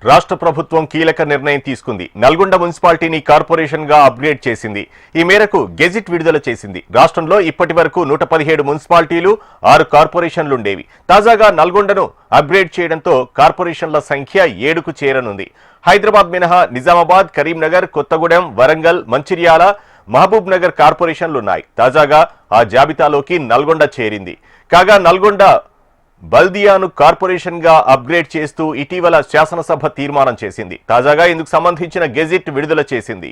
రాష్ట్ర ప్రభుత్వం కీలక నిర్ణయం తీసుకుంది. నల్గొండ మున్సిపాలిటీని కార్పొరేషన్ గా అప్గ్రేడ్ చేసింది. ఈ మేరకు గెజిట్ విడుదల చేసింది. రాష్ట్రంలో ఇప్పటి వరకు 117 మున్సిపాలిటీలు 6 కార్పొరేషన్లుండేవి. తాజాగా నల్గొండను అప్గ్రేడ్ చేయడంతో కార్పొరేషన్ల సంఖ్య 7కు చేరనుంది. హైదరాబాద్ మినహా నిజామాబాద్, కరీంనగర్, కొత్తగూడెం, వరంగల్, మంచిర్యాల, మహబూబ్ నగర్ కార్పొరేషన్లున్నాయి. తాజాగా ఆ జాబితాలోకి నల్గొండ చేరింది. కాగా నల్గొండ బల్దియాను కార్పొరేషన్ గా అప్గ్రేడ్ చేస్తూ ఇటీవల శాసనసభ తీర్మానం చేసింది. తాజాగా ఇందుకు సంబంధించిన గెజిట్ విడుదల చేసింది.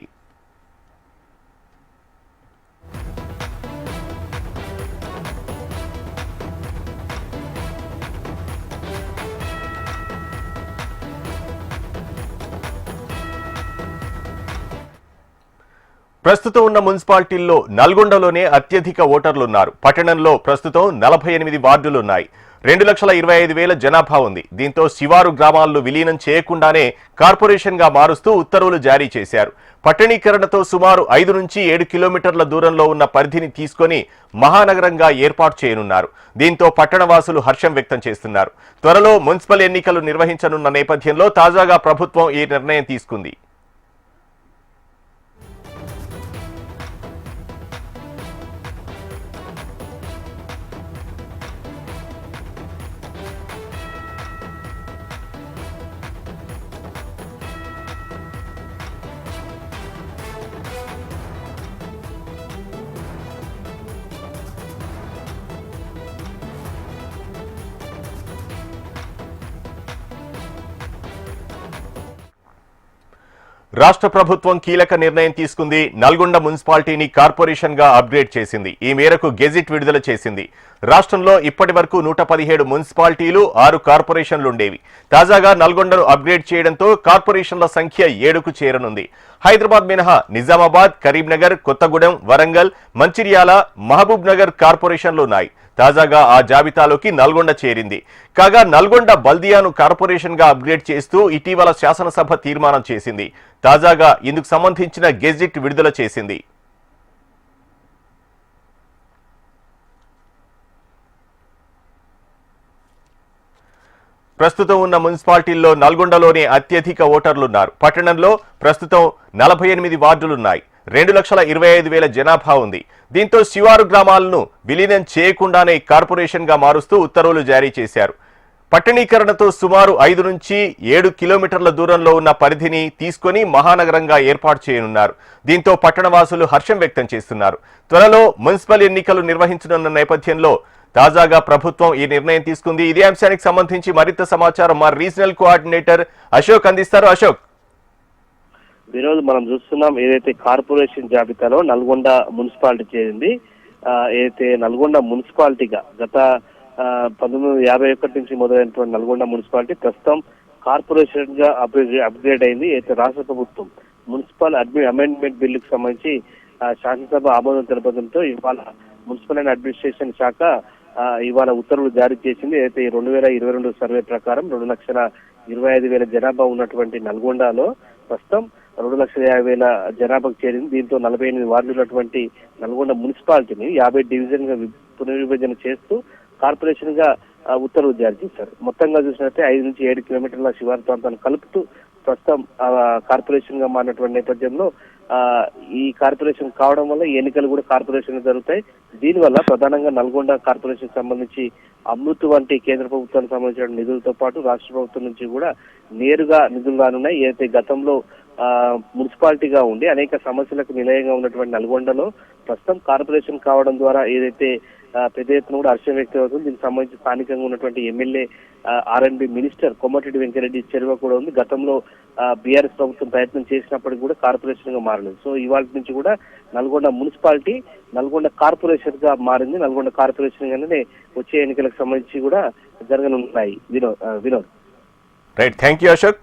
ప్రస్తుతం ఉన్న మున్సిపాలిటీల్లో నల్గొండలోనే అత్యధిక ఓటర్లున్నారు. పట్టణంలో ప్రస్తుతం 48 వార్డులున్నాయి. 2,25,000 జనాభా ఉంది. దీంతో శివారు గ్రామాలను విలీనం చేయకుండానే కార్పొరేషన్ గా మారుస్తూ ఉత్తర్వులు జారీ చేశారు. పట్టణీకరణతో సుమారు 5 నుంచి 7 కిలోమీటర్ల దూరంలో ఉన్న పరిధిని తీసుకొని మహానగరంగా ఏర్పాటు చేయనున్నారు. దీంతో పట్టణవాసులు హర్షం వ్యక్తం చేస్తున్నారు. త్వరలో మున్సిపల్ ఎన్నికలు నిర్వహించనున్న నేపథ్యంలో తాజాగా ప్రభుత్వం ఈ నిర్ణయం తీసుకుంది. రాష్ట్ర ప్రభుత్వం కీలక నిర్ణయం తీసుకుంది. నల్గొండ మున్సిపాలిటీని కార్పొరేషన్ గా అప్గ్రేడ్ చేసింది. ఈ మేరకు గెజిట్ విడుదల చేసింది. రాష్ట్రంలో ఇప్పటి వరకు 117 మున్సిపాలిటీలు 6 కార్పొరేషన్లుండేవి. తాజాగా నల్గొండను అప్గ్రేడ్ చేయడంతో కార్పొరేషన్ల సంఖ్య 7కు చేరనుంది. హైదరాబాద్ మినహా నిజామాబాద్, కరీంనగర్, కొత్తగూడెం, వరంగల్, మంచిర్యాల, మహబూబ్ నగర్ కార్పొరేషన్లున్నాయి. తాజాగా ఆ జాబితాలోకి నల్గొండ చేరింది. కాగా నల్గొండ బల్దియాను కార్పొరేషన్ గా అప్గ్రేడ్ చేస్తూ ఇటీవల శాసనసభ తీర్మానం చేసింది. తాజాగా ఇందుకు సంబంధించిన గెజిట్ విడుదల చేసింది. ప్రస్తుతం ఉన్న మున్సిపాలిటీల్లో నల్గొండలోనే అత్యధిక ఓటర్లున్నారు. పట్టణంలో ప్రస్తుతం 48 వార్డులున్నాయి. 2,25,000 జనాభా ఉంది. దీంతో శివారు గ్రామాలను విలీనం చేయకుండానే కార్పొరేషన్ గా మారుస్తూ ఉత్తర్వులు జారీ చేశారు. పట్టణీకరణతో సుమారు 5 నుంచి 7 కిలోమీటర్ల దూరంలో ఉన్న పరిధిని తీసుకొని మహానగరంగా ఏర్పాటు చేయనున్నారు. దీంతో పట్టణవాసులు హర్షం వ్యక్తం చేస్తున్నారు. త్వరలో మున్సిపల్ ఎన్నికలు నిర్వహించనున్న నేపథ్యంలో తాజాగా ప్రభుత్వం ఈ నిర్ణయం తీసుకుంది. ఇదే అంశానికి సంబంధించి మరింత సమాచారం మా రీజనల్ కోఆర్డినేటర్ అశోక్ అందిస్తారు. అశోక్, ఈరోజు మనం చూస్తున్నాం ఏదైతే కార్పొరేషన్ జాబితాలో నల్గొండ మున్సిపాలిటీ చేరింది. ఏదైతే నల్గొండ మున్సిపాలిటీగా గత 1951 నుంచి మొదలైనటువంటి నల్గొండ మున్సిపాలిటీ ప్రస్తుతం కార్పొరేషన్ గా అప్గ్రేడ్ అయింది. అయితే రాష్ట్ర ప్రభుత్వం మున్సిపల్ అమెండ్మెంట్ బిల్లుకు సంబంధించి శాసనసభ ఆమోదం తెలపడంతో ఇవాళ మున్సిపల్ అండ్ అడ్మినిస్ట్రేషన్ శాఖ ఇవాళ ఉత్తర్వులు జారీ చేసింది. అయితే 2022 సర్వే ప్రకారం 2,25,000 జనాభా ఉన్నటువంటి నల్గొండలో ప్రస్తుతం 2,50,000 జనాభాకు చేరింది. దీంతో 48 వార్డులు ఉన్నటువంటి నల్గొండ మున్సిపాలిటీని 50 డివిజన్ గా పునర్విభజన చేస్తూ కార్పొరేషన్ గా ఉత్తర్వులు జారీ చేశారు. మొత్తంగా చూసినట్టే 5 నుంచి 7 కిలోమీటర్ల శివారు ప్రాంతాన్ని కలుపుతూ ప్రస్తుతం కార్పొరేషన్ గా మారినటువంటి నేపథ్యంలో ఈ కార్పొరేషన్ కావడం వల్ల ఈ ఎన్నికలు కూడా కార్పొరేషన్ జరుగుతాయి. దీనివల్ల ప్రధానంగా నల్గొండ కార్పొరేషన్ సంబంధించి అమృత్ వంటి కేంద్ర ప్రభుత్వానికి సంబంధించిన నిధులతో పాటు రాష్ట్ర ప్రభుత్వం నుంచి కూడా నేరుగా నిధులు రానున్నాయి. ఏదైతే గతంలో మున్సిపాలిటీగా ఉండి అనేక సమస్యలకు నిలయంగా ఉన్నటువంటి నల్గొండలో ప్రస్తుతం కార్పొరేషన్ కావడం ద్వారా ఏదైతే పెద్ద ఎత్తున కూడా హర్షం వ్యక్తం అవుతుంది. దీనికి సంబంధించి స్థానికంగా ఉన్నటువంటి MLA R&B minister Komatireddy Venkat Reddy చర్య కూడా ఉంది. గతంలో బీఆర్ఎస్ ప్రభుత్వం ప్రయత్నం చేసినప్పటికీ కూడా కార్పొరేషన్ గా మారలేదు. సో ఇవాళ నుంచి కూడా నల్గొండ మున్సిపాలిటీ నల్గొండ కార్పొరేషన్ గా మారింది. నల్గొండ కార్పొరేషన్ గానే వచ్చే ఎన్నికలకు సంబంధించి కూడా జరగనున్నాయి. Vinod. Right, thank you Ashok.